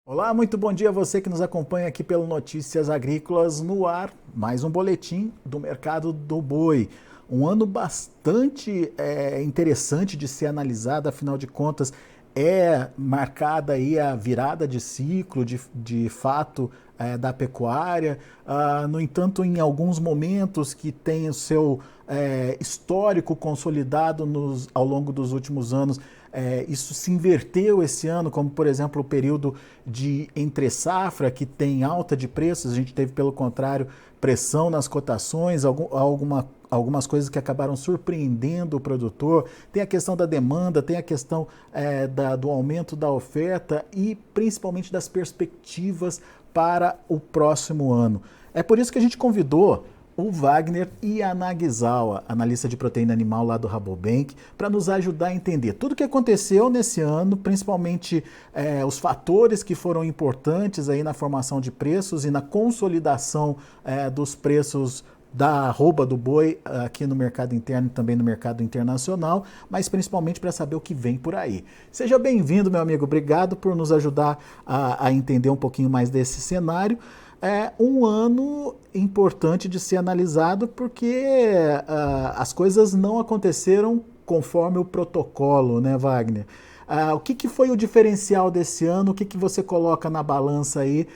Olá, muito bom dia a você que nos acompanha aqui pelo Notícias Agrícolas no ar. Mais um boletim do mercado do boi. Um ano bastante interessante de ser analisado, afinal de contas, é marcada aí a virada de ciclo, de fato, da pecuária. No entanto, em alguns momentos que tem o seu histórico consolidado ao longo dos últimos anos, isso se inverteu esse ano, como por exemplo o período de entre-safra, que tem alta de preços. A gente teve, pelo contrário, pressão nas cotações, algumas coisas que acabaram surpreendendo o produtor. Tem a questão da demanda, tem a questão do aumento da oferta e principalmente das perspectivas para o próximo ano. É por isso que a gente convidou o Wagner Yanagisawa, analista de proteína animal lá do Rabobank, para nos ajudar a entender tudo o que aconteceu nesse ano, principalmente os fatores que foram importantes aí na formação de preços e na consolidação dos preços da arroba do boi aqui no mercado interno e também no mercado internacional, mas principalmente para saber o que vem por aí. Seja bem-vindo, meu amigo. Obrigado por nos ajudar a entender um pouquinho mais desse cenário. É um ano importante de ser analisado porque as coisas não aconteceram conforme o protocolo, né, Wagner? O que foi o diferencial desse ano? O que você coloca na balança aí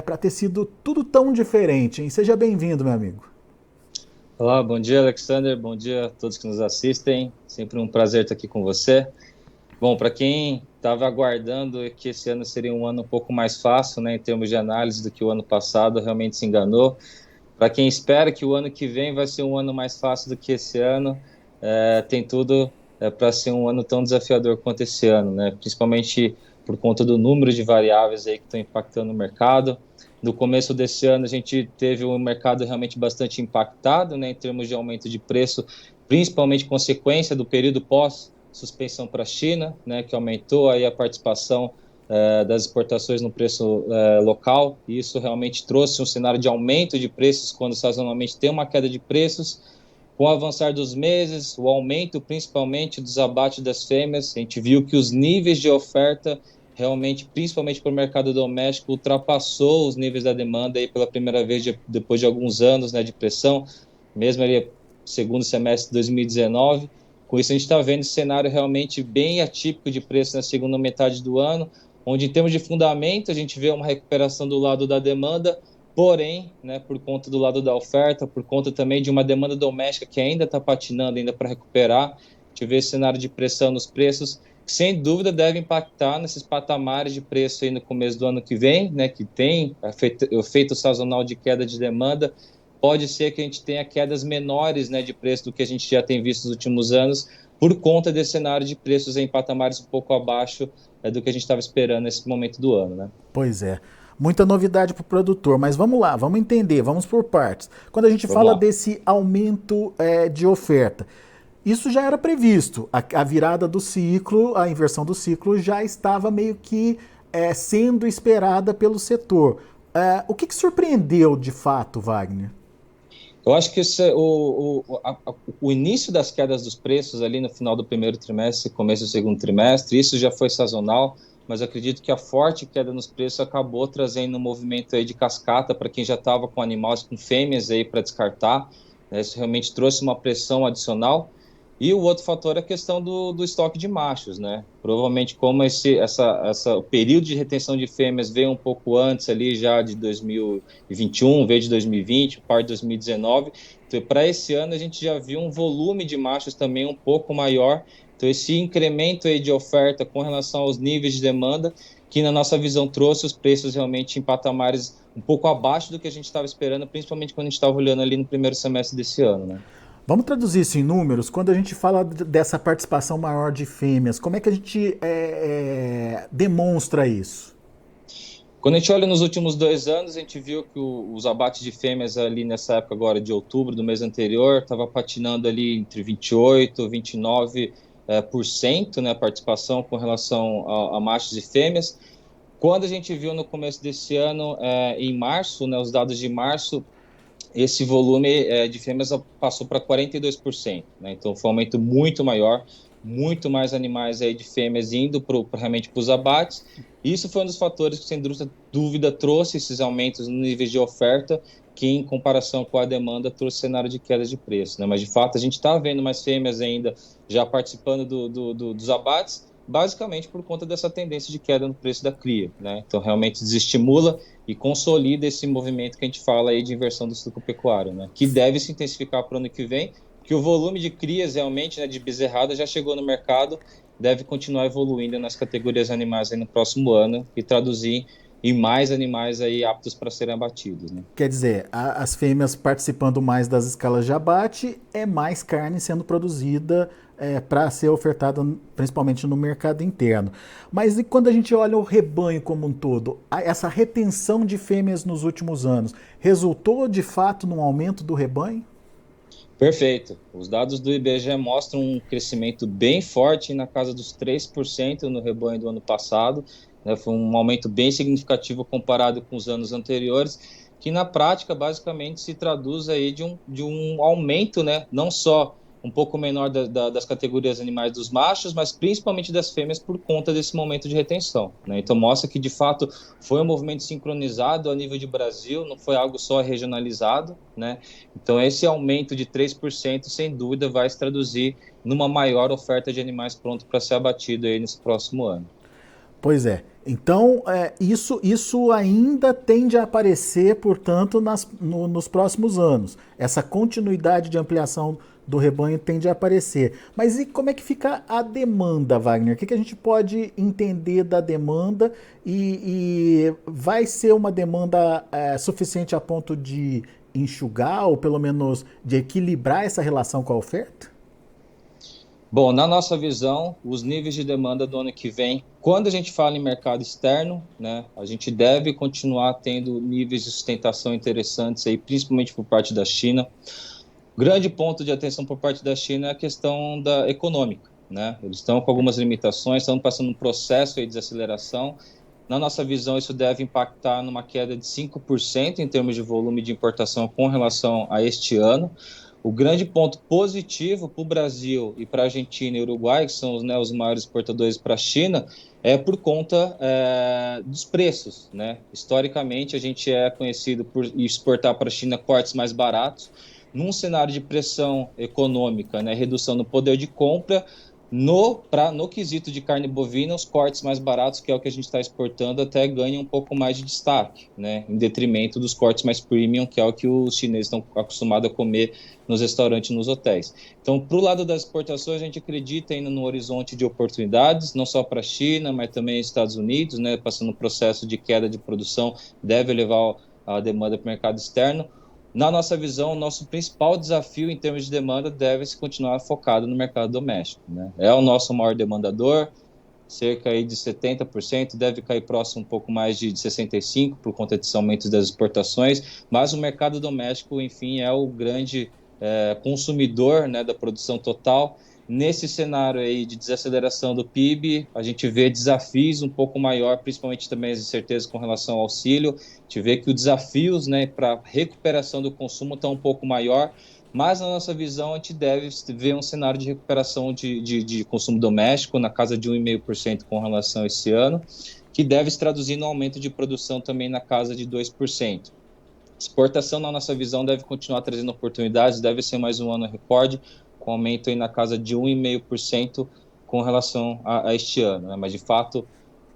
para ter sido tudo tão diferente, hein? Seja bem-vindo, meu amigo. Olá, bom dia, Alexander. Bom dia a todos que nos assistem. Sempre um prazer estar aqui com você. Bom, para quem estava aguardando que esse ano seria um ano um pouco mais fácil, né, em termos de análise do que o ano passado, realmente se enganou. Para quem espera que o ano que vem vai ser um ano mais fácil do que esse ano, tem tudo para ser um ano tão desafiador quanto esse ano, né? Principalmente por conta do número de variáveis aí que estão impactando o mercado. No começo desse ano, a gente teve um mercado realmente bastante impactado, né, em termos de aumento de preço, principalmente consequência do período pós-suspensão para a China, né, que aumentou aí a participação das exportações no preço local, e isso realmente trouxe um cenário de aumento de preços quando sazonalmente tem uma queda de preços. Com o avançar dos meses, o aumento principalmente dos abates das fêmeas, a gente viu que os níveis de oferta realmente, principalmente para o mercado doméstico, ultrapassou os níveis da demanda aí pela primeira vez depois de alguns anos, né, de pressão, mesmo ali segundo semestre de 2019. Com isso a gente está vendo esse cenário realmente bem atípico de preço na segunda metade do ano, onde em termos de fundamento a gente vê uma recuperação do lado da demanda, porém, né, por conta do lado da oferta, por conta também de uma demanda doméstica que ainda está patinando ainda para recuperar, a gente vê esse cenário de pressão nos preços, que sem dúvida deve impactar nesses patamares de preço aí no começo do ano que vem, né, que tem efeito sazonal de queda de demanda. Pode ser que a gente tenha quedas menores, né, de preço do que a gente já tem visto nos últimos anos, por conta desse cenário de preços em patamares um pouco abaixo do que a gente estava esperando nesse momento do ano, né? Pois é. Muita novidade para o produtor, mas vamos lá, vamos entender, vamos por partes. Quando a gente Vamos fala lá. desse aumento de oferta, isso já era previsto. A virada do ciclo, a inversão do ciclo já estava meio que sendo esperada pelo setor. O que surpreendeu de fato, Wagner? Eu acho que o início das quedas dos preços ali no final do primeiro trimestre, começo do segundo trimestre, isso já foi sazonal, mas acredito que a forte queda nos preços acabou trazendo um movimento aí de cascata para quem já estava com animais, com fêmeas aí para descartar, né? Isso realmente trouxe uma pressão adicional. E o outro fator é a questão do estoque de machos, né? Provavelmente como o período de retenção de fêmeas veio um pouco antes ali já de 2021, veio de 2020, parte de 2019. Então, para esse ano a gente já viu um volume de machos também um pouco maior. Então, esse incremento aí de oferta com relação aos níveis de demanda, que na nossa visão trouxe os preços realmente em patamares um pouco abaixo do que a gente estava esperando, principalmente quando a gente estava olhando ali no primeiro semestre desse ano, né? Vamos traduzir isso em números? Quando a gente fala dessa participação maior de fêmeas, como é que a gente demonstra isso? Quando a gente olha nos últimos 2 anos, a gente viu que os abates de fêmeas ali nessa época agora de outubro do mês anterior estava patinando ali entre 28 e 29 por cento, né, a participação com relação a machos e fêmeas. Quando a gente viu no começo desse ano, em março, né, os dados de março, esse volume de fêmeas passou para 42%, né? Então foi um aumento muito maior. muito mais animais aí de fêmeas indo realmente para os abates. Isso foi um dos fatores que, sem dúvida, trouxe esses aumentos no nível de oferta, que em comparação com a demanda trouxe cenário de queda de preço, né? Mas, de fato, a gente está vendo mais fêmeas ainda já participando dos abates, basicamente por conta dessa tendência de queda no preço da cria, né? Então, realmente desestimula e consolida esse movimento que a gente fala aí de inversão do ciclo pecuário, né? Que deve se intensificar para o ano que vem, que o volume de crias realmente, né, de bezerrada já chegou no mercado, deve continuar evoluindo nas categorias animais aí no próximo ano e traduzir em mais animais aí aptos para serem abatidos, né? Quer dizer, as fêmeas participando mais das escalas de abate, é mais carne sendo produzida para ser ofertada principalmente no mercado interno. Mas e quando a gente olha o rebanho como um todo, essa retenção de fêmeas nos últimos anos, resultou de fato num aumento do rebanho? Perfeito. Os dados do IBGE mostram um crescimento bem forte na casa dos 3% no rebanho do ano passado, né? Foi um aumento bem significativo comparado com os anos anteriores, que na prática basicamente se traduz aí de um aumento, né? Não só um pouco menor das categorias animais dos machos, mas principalmente das fêmeas por conta desse momento de retenção, né? Então mostra que de fato foi um movimento sincronizado a nível de Brasil, não foi algo só regionalizado, né? Então esse aumento de 3% sem dúvida vai se traduzir numa maior oferta de animais prontos para ser abatido aí nesse próximo ano. Pois é. Então, isso ainda tende a aparecer, portanto, nos próximos anos. Essa continuidade de ampliação do rebanho tende a aparecer. Mas e como é que fica a demanda, Wagner? O que a gente pode entender da demanda e vai ser uma demanda suficiente a ponto de enxugar ou pelo menos de equilibrar essa relação com a oferta? Bom, na nossa visão, os níveis de demanda do ano que vem, quando a gente fala em mercado externo, né, a gente deve continuar tendo níveis de sustentação interessantes aí, principalmente por parte da China. Grande ponto de atenção por parte da China é a questão da econômica, né? Eles estão com algumas limitações, estão passando um processo aí de desaceleração. Na nossa visão, isso deve impactar numa queda de 5% em termos de volume de importação com relação a este ano. O grande ponto positivo para o Brasil e para a Argentina e Uruguai, que são os maiores exportadores para a China, é por conta dos preços, né? Historicamente, a gente é conhecido por exportar para a China cortes mais baratos. Num cenário de pressão econômica, né, redução no poder de compra, no quesito de carne bovina, os cortes mais baratos, que é o que a gente está exportando, até ganham um pouco mais de destaque, né, em detrimento dos cortes mais premium, que é o que os chineses estão acostumados a comer nos restaurantes e nos hotéis. Então, para o lado das exportações, a gente acredita ainda no horizonte de oportunidades, não só para a China, mas também Estados Unidos, né, passando um processo de queda de produção, deve levar a demanda para o mercado externo. Na nossa visão, o nosso principal desafio em termos de demanda deve se continuar focado no mercado doméstico, né? É o nosso maior demandador, cerca aí de 70%, deve cair próximo um pouco mais de 65% por conta desse aumento das exportações, mas o mercado doméstico, enfim, é o grande consumidor, né, da produção total. Nesse cenário aí de desaceleração do PIB, a gente vê desafios um pouco maior, principalmente também as incertezas com relação ao auxílio. A gente vê que os desafios, né, para recuperação do consumo estão um pouco maior, mas na nossa visão a gente deve ver um cenário de recuperação de consumo doméstico na casa de 1,5% com relação a esse ano, que deve se traduzir no aumento de produção também na casa de 2%. Exportação, na nossa visão, deve continuar trazendo oportunidades, deve ser mais um ano recorde, com aumento aí na casa de 1,5% com relação a este ano, né? Mas, de fato,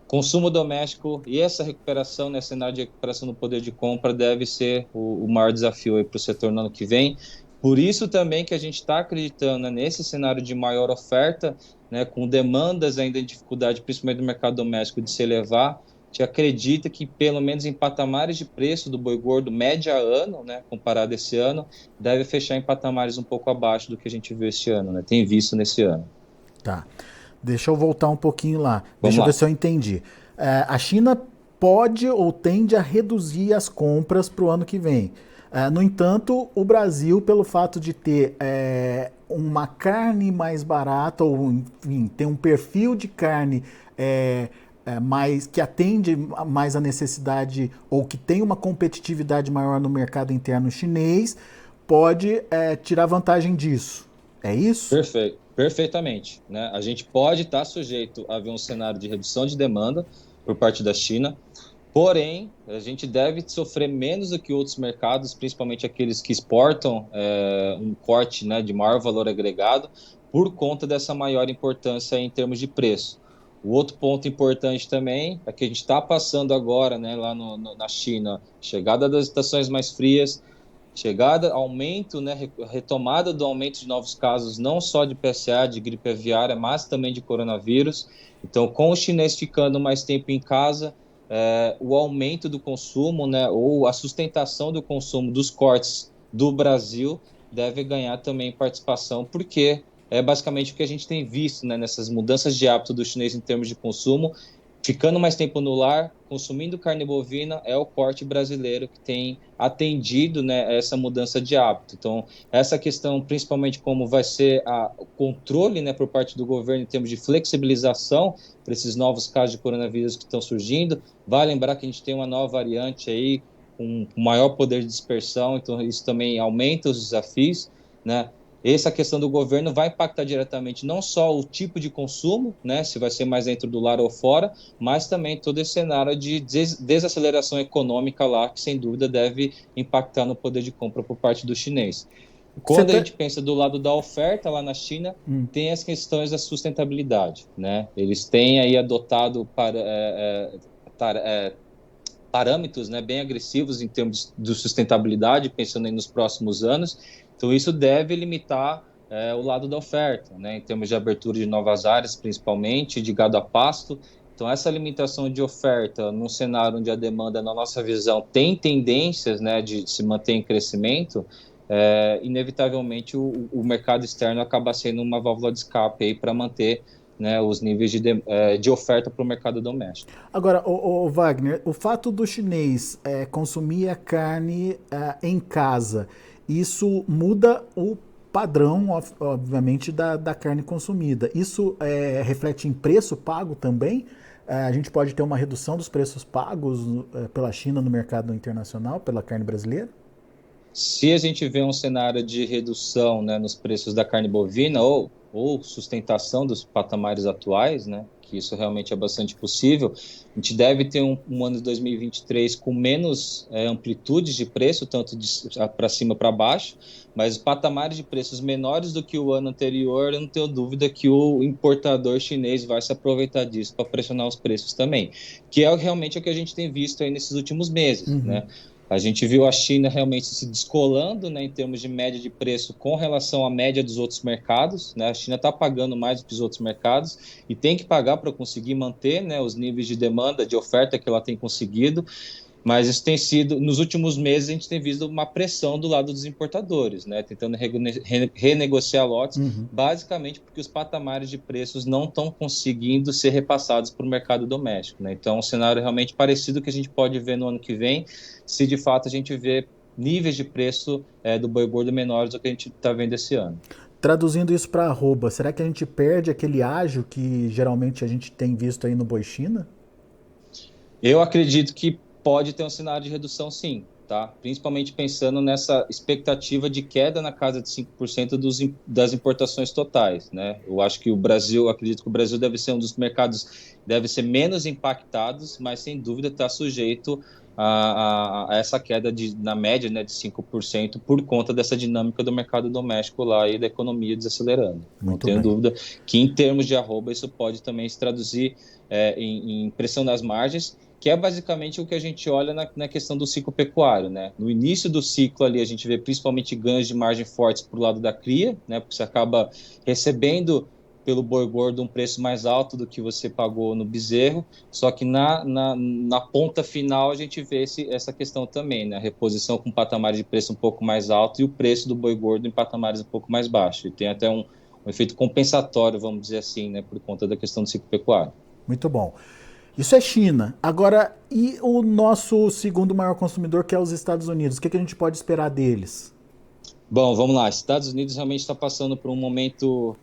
consumo doméstico e essa recuperação, né, cenário de recuperação do poder de compra deve ser o maior desafio para o setor no ano que vem. Por isso também que a gente está acreditando, né, nesse cenário de maior oferta, né, com demandas ainda em dificuldade, principalmente do mercado doméstico, de se elevar. A gente acredita que, pelo menos em patamares de preço do boi gordo média ano, né, comparado a esse ano, deve fechar em patamares um pouco abaixo do que a gente viu esse ano, né, tem visto nesse ano. Tá. Deixa eu voltar um pouquinho lá. Vamos Deixa eu lá. ver se eu entendi. A China pode ou tende a reduzir as compras para o ano que vem. No entanto, o Brasil, pelo fato de ter uma carne mais barata, ou enfim, ter um perfil de carne mais, que atende mais a necessidade ou que tem uma competitividade maior no mercado interno chinês, pode tirar vantagem disso. É isso? Perfeito. Perfeitamente, né? A gente pode estar sujeito a ver um cenário de redução de demanda por parte da China, porém, a gente deve sofrer menos do que outros mercados, principalmente aqueles que exportam um corte, né, de maior valor agregado, por conta dessa maior importância em termos de preço. O outro ponto importante também é que a gente está passando agora, né, lá na China, chegada das estações mais frias, chegada, aumento, né, retomada do aumento de novos casos, não só de PSA, de gripe aviária, mas também de coronavírus. Então, com o chinês ficando mais tempo em casa, o aumento do consumo, né, ou a sustentação do consumo dos cortes do Brasil deve ganhar também participação, porque é basicamente o que a gente tem visto, né, nessas mudanças de hábito do chinês em termos de consumo. Ficando mais tempo no lar, consumindo carne bovina, é o corte brasileiro que tem atendido, né, essa mudança de hábito. Então, essa questão, principalmente como vai ser o controle, né, por parte do governo em termos de flexibilização para esses novos casos de coronavírus que estão surgindo. Vale lembrar que a gente tem uma nova variante aí com maior poder de dispersão, então isso também aumenta os desafios, né? Essa questão do governo vai impactar diretamente não só o tipo de consumo, né, se vai ser mais dentro do lar ou fora, mas também todo esse cenário de desaceleração econômica lá, que sem dúvida deve impactar no poder de compra por parte do chinês. Quando a gente pensa do lado da oferta lá na China, tem as questões da sustentabilidade, né? Eles têm aí adotado parâmetros, né, bem agressivos em termos de sustentabilidade, pensando aí nos próximos anos. Então, isso deve limitar o lado da oferta, né, em termos de abertura de novas áreas, principalmente, de gado a pasto. Então, essa limitação de oferta, num cenário onde a demanda, na nossa visão, tem tendências, né, de se manter em crescimento, inevitavelmente o mercado externo acaba sendo uma válvula de escape para manter, né, os níveis de oferta para o mercado doméstico. Agora, o Wagner, o fato do chinês consumir a carne em casa, isso muda o padrão, obviamente, da carne consumida. Isso reflete em preço pago também? A gente pode ter uma redução dos preços pagos pela China no mercado internacional, pela carne brasileira? Se a gente vê um cenário de redução, né, nos preços da carne bovina ou sustentação dos patamares atuais, né, que isso realmente é bastante possível, a gente deve ter um ano de 2023 com menos amplitudes de preço, tanto para cima para baixo, mas patamares de preços menores do que o ano anterior, eu não tenho dúvida que o importador chinês vai se aproveitar disso para pressionar os preços também, que é realmente o que a gente tem visto aí nesses últimos meses, né? A gente viu a China realmente se descolando, né, em termos de média de preço com relação à média dos outros mercados, né? A China está pagando mais do que os outros mercados e tem que pagar para conseguir manter, né, os níveis de demanda, de oferta que ela tem conseguido. Mas isso tem sido, nos últimos meses, a gente tem visto uma pressão do lado dos importadores, né? Tentando renegociar lotes, basicamente porque os patamares de preços não estão conseguindo ser repassados para o mercado doméstico, né? Então, é um cenário realmente parecido que a gente pode ver no ano que vem, se de fato a gente vê níveis de preço do boi gordo menores do que a gente está vendo esse ano. Traduzindo isso para arroba, será que a gente perde aquele ágio que geralmente a gente tem visto aí no boi China? Eu acredito que pode ter um cenário de redução, sim, tá? Principalmente pensando nessa expectativa de queda na casa de 5% das importações totais, né? Eu acho que acredito que o Brasil deve ser um dos mercados, deve ser menos impactados, mas sem dúvida está sujeito a essa queda na média, né, de 5% por conta dessa dinâmica do mercado doméstico lá e da economia desacelerando. Não tenho dúvida que em termos de arroba isso pode também se traduzir em pressão nas margens, que é basicamente o que a gente olha na questão do ciclo pecuário, né? No início do ciclo ali a gente vê principalmente ganhos de margem fortes para o lado da cria, né? Porque você acaba recebendo pelo boi gordo um preço mais alto do que você pagou no bezerro, só que na ponta final a gente vê essa questão também, né? A reposição com patamares de preço um pouco mais alto e o preço do boi gordo em patamares um pouco mais baixo. E tem até um efeito compensatório, vamos dizer assim, né? Por conta da questão do ciclo pecuário. Muito bom. Isso é China. Agora, e o nosso segundo maior consumidor, que é os Estados Unidos? O que a gente pode esperar deles? Bom, vamos lá. Estados Unidos realmente está passando por um momento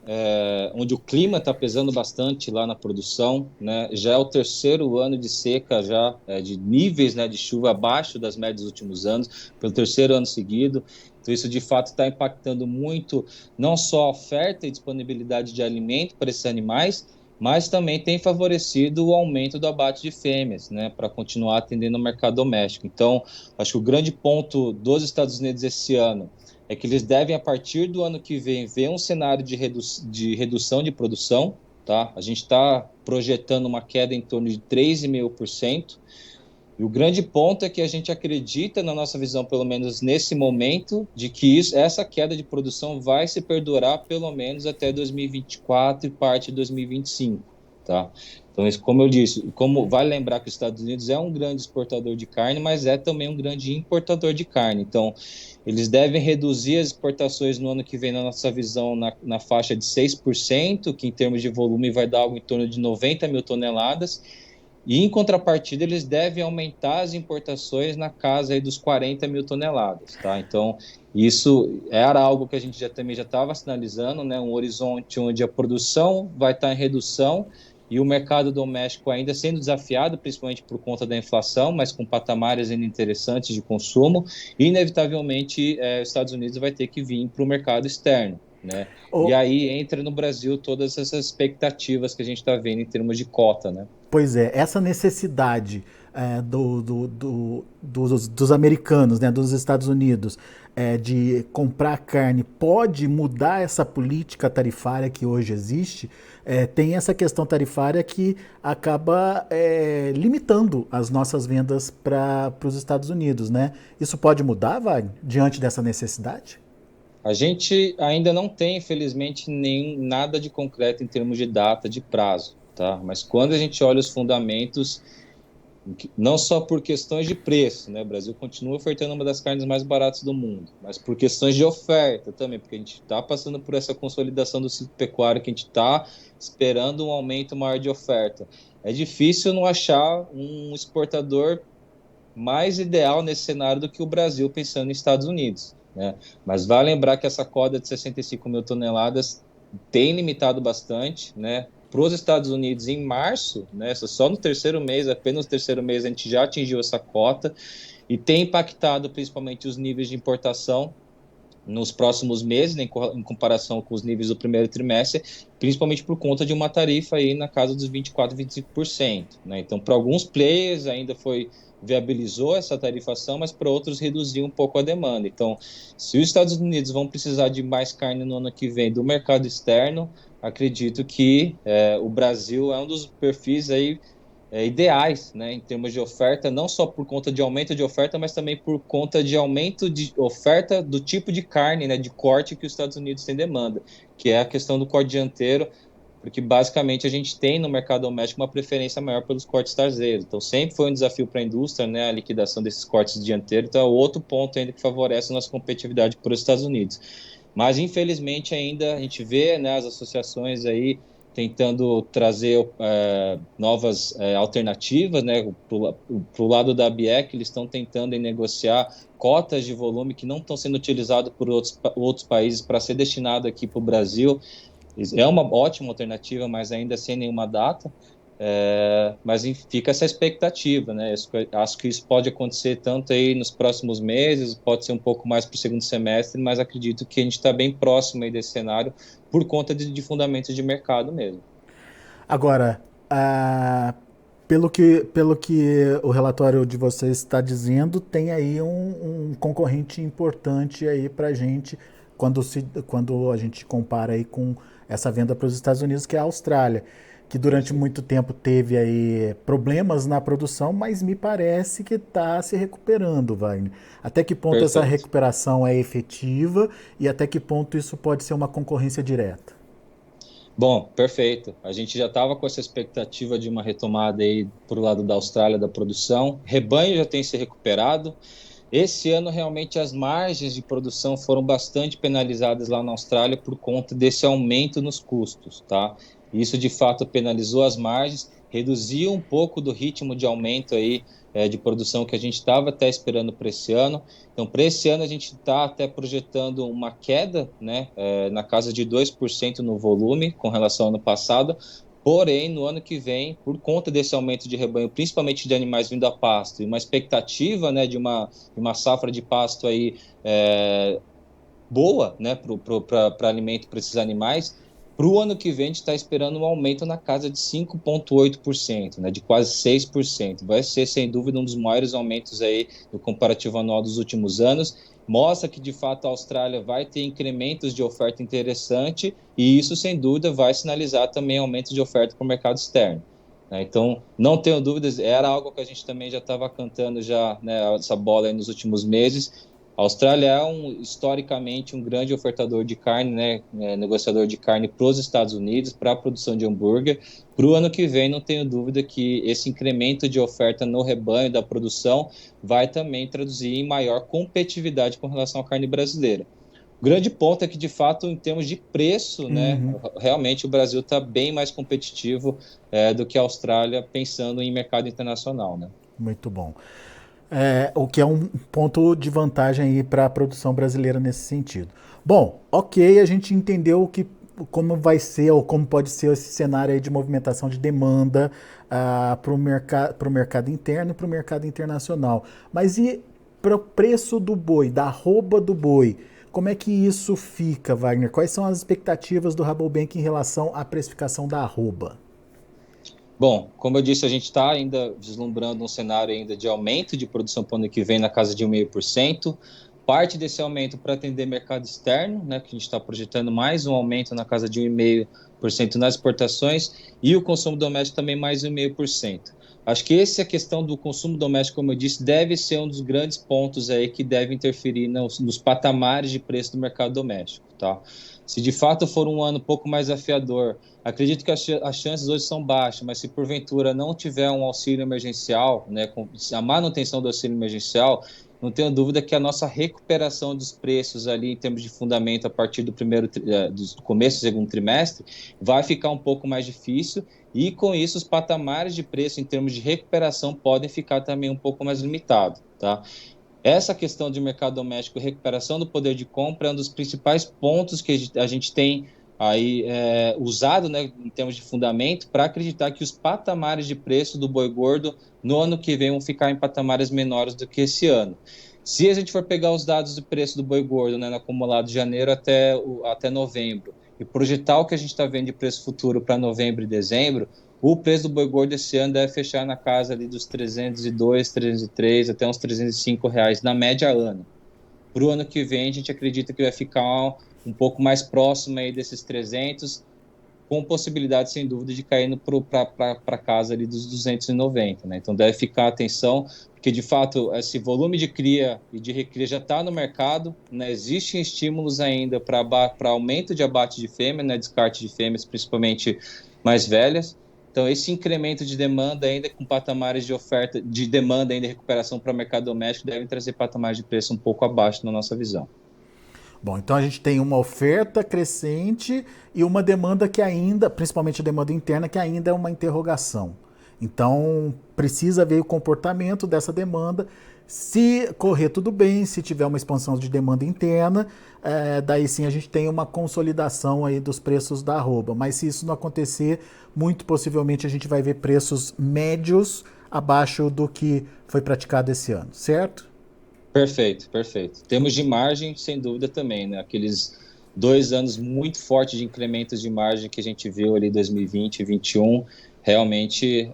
onde o clima está pesando bastante lá na produção, né? Já é o terceiro ano de seca, já de níveis, né, de chuva abaixo das médias dos últimos anos, pelo terceiro ano seguido. Então, isso de fato está impactando muito, não só a oferta e disponibilidade de alimento para esses animais, mas também tem favorecido o aumento do abate de fêmeas, né, para continuar atendendo o mercado doméstico. Então, acho que o grande ponto dos Estados Unidos esse ano é que eles devem, a partir do ano que vem, ver um cenário de redução de produção. Tá? A gente está projetando uma queda em torno de 3,5%. E o grande ponto é que a gente acredita, na nossa visão, pelo menos nesse momento, de que essa queda de produção vai se perdurar pelo menos até 2024 e parte de 2025. Tá? Então, isso, como eu disse, como vale lembrar que os Estados Unidos é um grande exportador de carne, mas é também um grande importador de carne. Então, eles devem reduzir as exportações no ano que vem, na nossa visão, na faixa de 6%, que em termos de volume vai dar algo em torno de 90 mil toneladas. E, em contrapartida, eles devem aumentar as importações na casa aí dos 40 mil toneladas. Tá? Então, isso era algo que a gente também já estava sinalizando, né? Um horizonte onde a produção vai estar em redução e o mercado doméstico ainda sendo desafiado, principalmente por conta da inflação, mas com patamares ainda interessantes de consumo, e inevitavelmente os Estados Unidos vai ter que vir para o mercado externo, né? E Ô, aí entra no Brasil todas essas expectativas que a gente está vendo em termos de cota, né? pois é, essa necessidade dos americanos, né, dos Estados Unidos, de comprar carne pode mudar essa política tarifária que hoje existe. Tem essa questão tarifária que acaba limitando as nossas vendas para os Estados Unidos, né? Isso pode mudar, vai, diante dessa necessidade? A gente ainda não tem, infelizmente, nem nada de concreto em termos de data, de prazo, tá? Mas quando a gente olha os fundamentos, não só por questões de preço, né? O Brasil continua ofertando uma das carnes mais baratas do mundo, mas por questões de oferta também, porque a gente está passando por essa consolidação do ciclo pecuário, que a gente está esperando um aumento maior de oferta. É difícil não achar um exportador mais ideal nesse cenário do que o Brasil, pensando nos Estados Unidos, né? Mas vale lembrar que essa coda de 65 mil toneladas tem limitado bastante, né? Para os Estados Unidos, em março, né, só no terceiro mês, apenas no terceiro mês, a gente já atingiu essa cota e tem impactado principalmente os níveis de importação nos próximos meses, né, em comparação com os níveis do primeiro trimestre, principalmente por conta de uma tarifa aí na casa dos 24%, 25%. Né? Então, para alguns players ainda viabilizou essa tarifação, mas para outros reduziu um pouco a demanda. Então, se os Estados Unidos vão precisar de mais carne no ano que vem do mercado externo, acredito que o Brasil é um dos perfis aí ideais, né, em termos de oferta, não só por conta de aumento de oferta, mas também por conta de aumento de oferta do tipo de carne, né, de corte que os Estados Unidos têm demanda, que é a questão do corte dianteiro, porque basicamente a gente tem no mercado doméstico uma preferência maior pelos cortes traseiros. Então sempre foi um desafio para a indústria, né, a liquidação desses cortes dianteiros. Então é outro ponto ainda que favorece a nossa competitividade para os Estados Unidos. Mas infelizmente ainda a gente vê, né, as associações aí tentando trazer novas alternativas, né, para o lado da BIEC, eles estão tentando negociar cotas de volume que não estão sendo utilizadas por outros países para ser destinado aqui para o Brasil. É uma ótima alternativa, mas ainda sem nenhuma data. Mas fica essa expectativa, né? Acho que isso pode acontecer tanto aí nos próximos meses, pode ser um pouco mais para o segundo semestre, mas acredito que a gente está bem próximo aí desse cenário por conta de fundamentos de mercado mesmo. Agora, pelo que o relatório de vocês está dizendo, tem aí um concorrente importante aí para a gente quando a gente compara aí com essa venda para os Estados Unidos, que é a Austrália, que durante muito tempo teve aí problemas na produção, mas me parece que está se recuperando, Wagner. Até que ponto essa Perfeito. recuperação é efetiva e até que ponto isso pode ser uma concorrência direta? Bom, perfeito. A gente já estava com essa expectativa de uma retomada aí para o lado da Austrália da produção. Rebanho já tem se recuperado. Esse ano, realmente, as margens de produção foram bastante penalizadas lá na Austrália por conta desse aumento nos custos, tá? Isso, de fato, penalizou as margens, reduziu um pouco do ritmo de aumento aí de produção que a gente estava até esperando para esse ano. Então, para esse ano, a gente está até projetando uma queda, né, na casa de 2% no volume com relação ao ano passado. Porém, no ano que vem, por conta desse aumento de rebanho, principalmente de animais vindo a pasto, e uma expectativa, né, de uma safra de pasto aí, boa, né, para alimento para esses animais, para o ano que vem a gente está esperando um aumento na casa de 5,8%, né, de quase 6%. Vai ser, sem dúvida, um dos maiores aumentos aí do comparativo anual dos últimos anos. Mostra que, de fato, a Austrália vai ter incrementos de oferta interessante e isso, sem dúvida, vai sinalizar também aumento de oferta para o mercado externo. Então, não tenho dúvidas, era algo que a gente também já estava cantando já, né, essa bola aí nos últimos meses. A Austrália é historicamente um grande ofertador de carne, né, negociador de carne para os Estados Unidos, para a produção de hambúrguer. Para o ano que vem, não tenho dúvida que esse incremento de oferta no rebanho da produção vai também traduzir em maior competitividade com relação à carne brasileira. O grande ponto é que, de fato, em termos de preço, né, realmente o Brasil está bem mais competitivo do que a Austrália, pensando em mercado internacional, né? Muito bom. O que é um ponto de vantagem aí para a produção brasileira nesse sentido. Bom, ok, a gente entendeu como vai ser ou como pode ser esse cenário aí de movimentação de demanda para o mercado interno e para o mercado internacional. Mas e para o preço do boi, da arroba do boi? Como é que isso fica, Wagner? Quais são as expectativas do Rabobank em relação à precificação da arroba? Bom, como eu disse, a gente está ainda vislumbrando um cenário ainda de aumento de produção para o ano que vem na casa de 1,5%. Parte desse aumento para atender mercado externo, né, que a gente está projetando mais um aumento na casa de 1,5% nas exportações e o consumo doméstico também mais 1,5%. Acho que essa questão do consumo doméstico, como eu disse, deve ser um dos grandes pontos aí que deve interferir nos patamares de preço do mercado doméstico, tá? Se de fato for um ano um pouco mais afiador, acredito que as chances hoje são baixas, mas se porventura não tiver um auxílio emergencial, né, a manutenção do auxílio emergencial, não tenho dúvida que a nossa recuperação dos preços ali em termos de fundamento a partir do começo do segundo trimestre vai ficar um pouco mais difícil e com isso os patamares de preço em termos de recuperação podem ficar também um pouco mais limitados, tá? Essa questão de mercado doméstico e recuperação do poder de compra é um dos principais pontos que a gente tem aí usado, né, em termos de fundamento para acreditar que os patamares de preço do boi gordo no ano que vem vão ficar em patamares menores do que esse ano. Se a gente for pegar os dados de preço do boi gordo, né, no acumulado de janeiro até novembro e projetar o que a gente está vendo de preço futuro para novembro e dezembro, o preço do boi gordo esse ano deve fechar na casa ali dos 302, 303, até uns R$ 305 na média ano. Para o ano que vem, a gente acredita que vai ficar um pouco mais próximo aí desses 300, com possibilidade, sem dúvida, de cair para casa ali dos 290, né? Então, deve ficar atenção, porque, de fato, esse volume de cria e de recria já está no mercado, né? Existem estímulos ainda para aumento de abate de fêmea, né? Descarte de fêmeas, principalmente mais velhas. Então, esse incremento de demanda ainda com patamares de oferta, de demanda ainda e recuperação para o mercado doméstico devem trazer patamares de preço um pouco abaixo na nossa visão. Bom, então a gente tem uma oferta crescente e uma demanda que ainda, principalmente a demanda interna, que ainda é uma interrogação. Então, precisa ver o comportamento dessa demanda. Se correr tudo bem, se tiver uma expansão de demanda interna, daí sim a gente tem uma consolidação aí dos preços da arroba. Mas se isso não acontecer, muito possivelmente a gente vai ver preços médios abaixo do que foi praticado esse ano, certo? Perfeito, perfeito. Temos de margem, sem dúvida também, né? Aqueles 2 anos muito fortes de incrementos de margem que a gente viu ali 2020 e 2021, realmente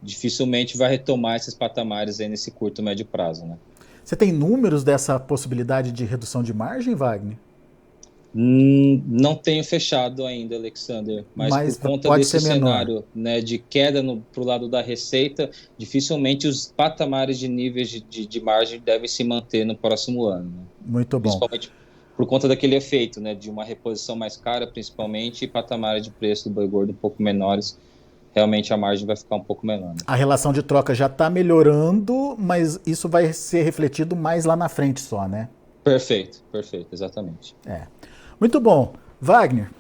dificilmente vai retomar esses patamares aí nesse curto, médio prazo, né? Você tem números dessa possibilidade de redução de margem, Wagner? Não tenho fechado ainda, Alexander, mas por conta pode desse ser menor. cenário, né, de queda para o lado da receita, dificilmente os patamares de níveis de margem devem se manter no próximo ano, né? Muito bom. Principalmente por conta daquele efeito, né, de uma reposição mais cara, principalmente, e patamares de preço do boi gordo um pouco menores, realmente a margem vai ficar um pouco menor, né? A relação de troca já está melhorando, mas isso vai ser refletido mais lá na frente só, né? Perfeito, perfeito, exatamente. Muito bom. Wagner,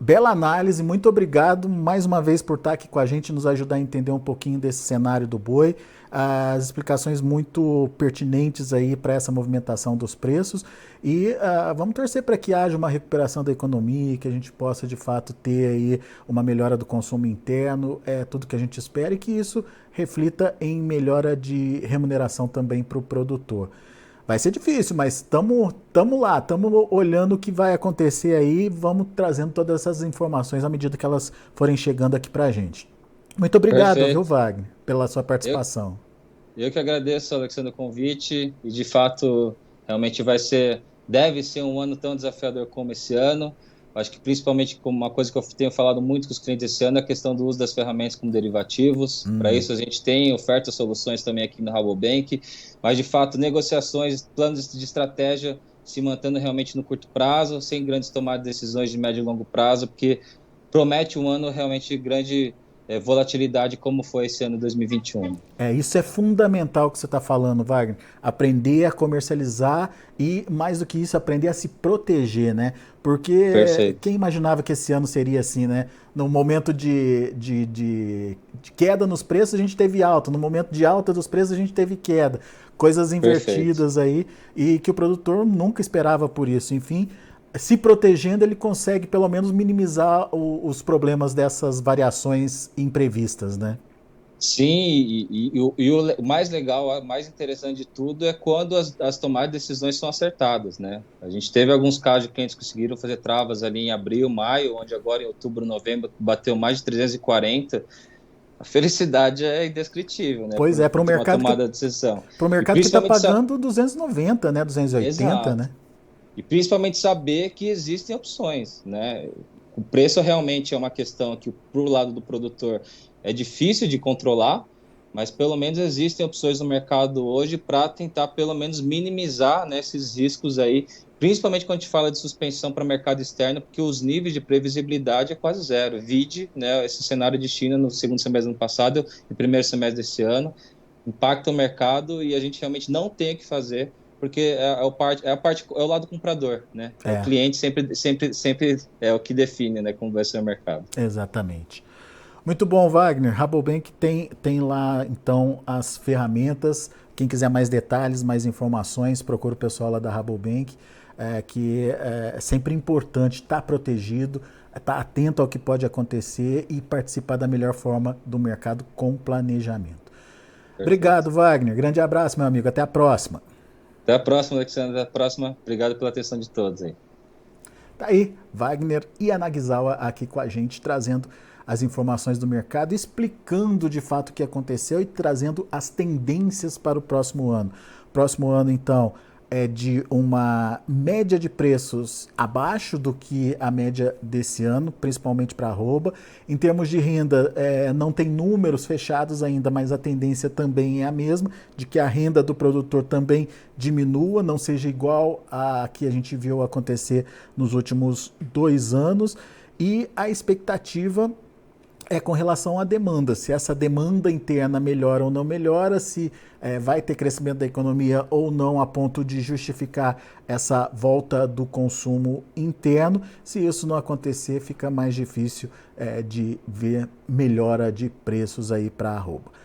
Bela análise, muito obrigado mais uma vez por estar aqui com a gente e nos ajudar a entender um pouquinho desse cenário do boi. As explicações muito pertinentes aí para essa movimentação dos preços e vamos torcer para que haja uma recuperação da economia, que a gente possa de fato ter aí uma melhora do consumo interno, é tudo que a gente espera e que isso reflita em melhora de remuneração também para o produtor. Vai ser difícil, mas estamos lá, estamos olhando o que vai acontecer aí, vamos trazendo todas essas informações à medida que elas forem chegando aqui para a gente. Muito obrigado, Perfeito. viu, Wagner, pela sua participação. Eu que agradeço, Alexandre, o convite e de fato realmente deve ser um ano tão desafiador como esse ano. Acho que principalmente como uma coisa que eu tenho falado muito com os clientes esse ano é a questão do uso das ferramentas como derivativos. Para isso a gente tem ofertas, soluções também aqui no Rabobank, mas de fato negociações, planos de estratégia se mantendo realmente no curto prazo, sem grandes tomadas de decisões de médio e longo prazo, porque promete um ano realmente grande volatilidade como foi esse ano 2021. Isso é fundamental que você está falando, Wagner. Aprender a comercializar e, mais do que isso, aprender a se proteger, né? Porque Perfeito. quem imaginava que esse ano seria assim, né? No momento de queda nos preços, a gente teve alta. No momento de alta dos preços, a gente teve queda. Coisas invertidas aí e que o produtor nunca esperava por isso. Enfim, se protegendo, ele consegue pelo menos minimizar os problemas dessas variações imprevistas, né? Sim, e o mais legal, o mais interessante de tudo é quando as tomadas de decisões são acertadas, né? A gente teve alguns casos de clientes que conseguiram fazer travas ali em abril, maio, onde agora em outubro, novembro bateu mais de 340. A felicidade é indescritível, né? Pois é, para o mercado uma tomada de decisão. Para o mercado que está pagando 290, né? 280, Exato. né? E principalmente saber que existem opções, né? O preço realmente é uma questão que, para o lado do produtor, é difícil de controlar, mas pelo menos existem opções no mercado hoje para tentar pelo menos minimizar, né, esses riscos aí, principalmente quando a gente fala de suspensão para o mercado externo, porque os níveis de previsibilidade é quase zero. Vide, né, esse cenário de China no segundo semestre do ano passado e primeiro semestre desse ano, impacta o mercado e a gente realmente não tem o que fazer, porque é o lado comprador, né? O cliente sempre é o que define, né, como vai ser o mercado. Exatamente. Muito bom, Wagner. Rabobank tem lá, então, as ferramentas. Quem quiser mais detalhes, mais informações, procura o pessoal lá da Rabobank, que é sempre importante estar protegido, estar atento ao que pode acontecer e participar da melhor forma do mercado com planejamento. Perfeito. Obrigado, Wagner. Grande abraço, meu amigo. Até a próxima. Até a próxima, Alexandre. Até a próxima. Obrigado pela atenção de todos aí. Tá aí, Wagner Yanagisawa aqui com a gente, trazendo as informações do mercado, explicando de fato o que aconteceu e trazendo as tendências para o próximo ano. Próximo ano, então, é de uma média de preços abaixo do que a média desse ano, principalmente para arroba. Em termos de renda, não tem números fechados ainda, mas a tendência também é a mesma, de que a renda do produtor também diminua, não seja igual a que a gente viu acontecer nos últimos 2 anos. E a expectativa é com relação à demanda, se essa demanda interna melhora ou não melhora, se vai ter crescimento da economia ou não a ponto de justificar essa volta do consumo interno. Se isso não acontecer, fica mais difícil de ver melhora de preços aí para a arroba.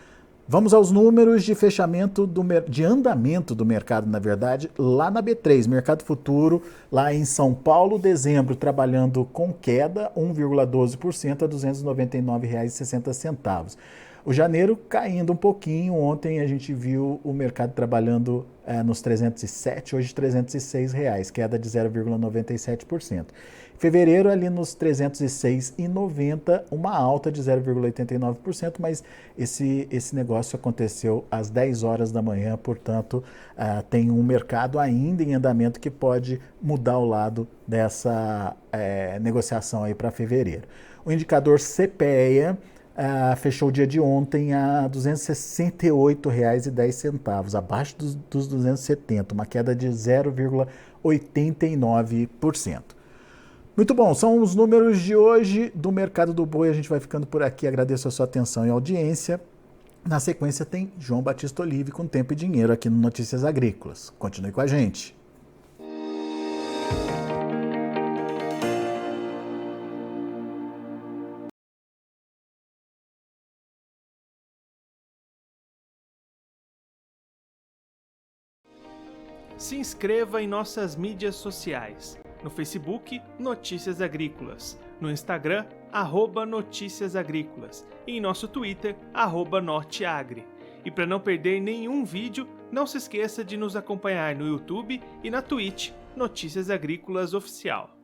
Vamos aos números de fechamento, de andamento do mercado, na verdade, lá na B3, Mercado Futuro, lá em São Paulo, dezembro, trabalhando com queda, 1,12% a R$ 299,60. O janeiro caindo um pouquinho, ontem a gente viu o mercado trabalhando nos 307, hoje R$ 306, queda de 0,97%. Fevereiro ali nos 306,90, uma alta de 0,89%, mas esse negócio aconteceu às 10 horas da manhã, portanto, tem um mercado ainda em andamento que pode mudar o lado dessa negociação aí para fevereiro. O indicador CPEA fechou o dia de ontem a R$ 268,10, abaixo dos 270, uma queda de 0,89%. Muito bom, são os números de hoje do Mercado do Boi. A gente vai ficando por aqui, agradeço a sua atenção e audiência. Na sequência tem João Batista Olive com Tempo e Dinheiro aqui no Notícias Agrícolas. Continue com a gente. Se inscreva em nossas mídias sociais. No Facebook, Notícias Agrícolas. No Instagram, @Notícias Agrícolas. E em nosso Twitter, @Norteagri. E para não perder nenhum vídeo, não se esqueça de nos acompanhar no YouTube e na Twitch, Notícias Agrícolas Oficial.